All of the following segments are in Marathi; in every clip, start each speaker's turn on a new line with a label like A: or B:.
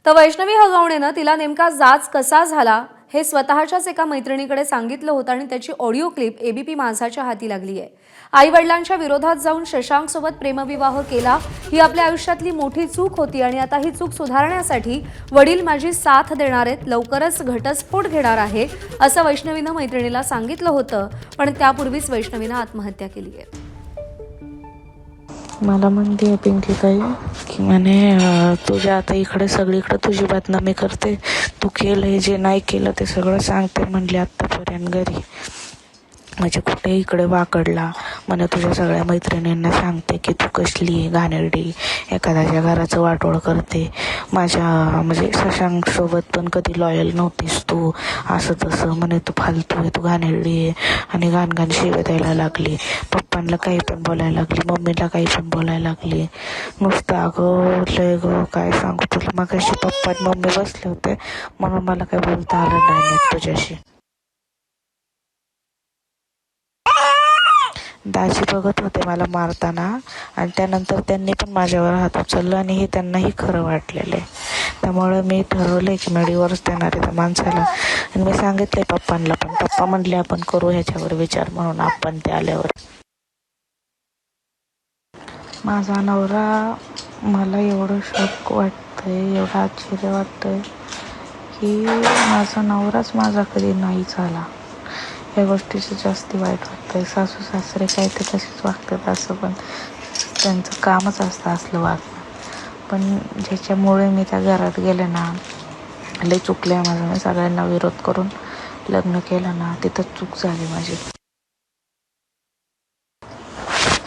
A: तर वैष्णवी हगवणेनं तिला नेमका जाच कसा झाला हे स्वतःच्याच एका मैत्रिणीकडे सांगितलं होतं आणि त्याची ऑडिओ क्लिप एबीपी माझाच्या हाती लागली आहे। आई वडिलांच्या विरोधात जाऊन शशांक सोबत प्रेमविवाह केला ही आपल्या आयुष्यातली मोठी चूक होती आणि आता ही चूक सुधारण्यासाठी वडील माझी साथ देणार आहेत, लवकरच घटस्फोट घेणार आहे असं वैष्णवीनं मैत्रिणीला सांगितलं होतं। पण त्यापूर्वीच वैष्णवीनं आत्महत्या केली आहे।
B: मला म्हणते पिंकी ताई की म्हणे तुझ्या आता इकडे सगळीकडे तुझी बदनामी करते, तू केलंय जे नाही केलं ते सगळं सांगते म्हणली आत्तापर्यंत घरी, म्हणजे कुठे इकडे वाकडला म्हणे तुझ्या सगळ्या मैत्रिणींना सांगते की तू कसली घाणेरडी एखाद्याच्या घराचं वाटोळ करते, माझ्या म्हणजे शशांक सोबत पण कधी लॉयल नव्हतीस तू, असं तसं म्हणे तू फालतू आहे, तू घाणेरडी आहे आणि घाण शिव्या द्यायला लागली, पप्पांना काही पण बोलायला लागली, मम्मीला काही पण बोलायला लागली, नुसतं अगं लय गं काय सांगू तुला, मगाशी पप्पा आणि मम्मी बसले होते म्हणून मला काही बोलता आलं नाही नीट तुझ्याशी। दाजी बघत होते मला मारताना आणि त्यानंतर त्यांनी पण माझ्यावर हात उचलला आणि हे त्यांनाही खरं वाटलेलं आहे, त्यामुळे मी ठरवलं की मी डिवोर्स देणार आहे त्या माणसाला आणि मी सांगितले पप्पांना, पण पप्पा म्हणले आपण करू ह्याच्यावर विचार म्हणून आपण ते आल्यावर। माझा नवरा, मला एवढं शॉक वाटतंय, एवढं आश्चर्य वाटतंय की माझा नवराच माझा कधी नाही झाला, या गोष्टीचं जास्ती वाईट वाटतंय। सासू सासरे काय ते तसेच वागतात असं, पण त्यांचं कामच असतं असलं वागणं, पण ज्याच्यामुळे मी त्या घरात गेले ना, लई चुकले माझं, मी सगळ्यांना विरोध करून लग्न केलं ना, तिथं चूक झाली माझी।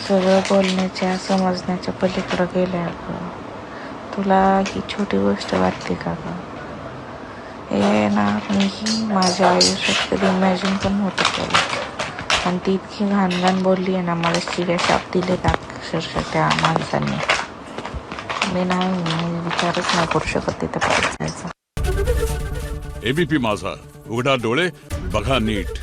B: सगळं बोलण्याच्या समजण्याच्या पलीकडं गेले अगं, तुला ही छोटी गोष्ट वाटते का गं? हे ना मीही माझ्या आयुष्यात कधी इमॅजिन पण नव्हतं केलं, आणि ती इतकी घाण बोलली आहे ना, मला शिव्या शाप दिले अक्षरशः त्या माणसांनी, मी विचारच नाही करू शकत तिथं परत जायचं।
C: एबीपी माझा, उघडा डोळे बघा नीट।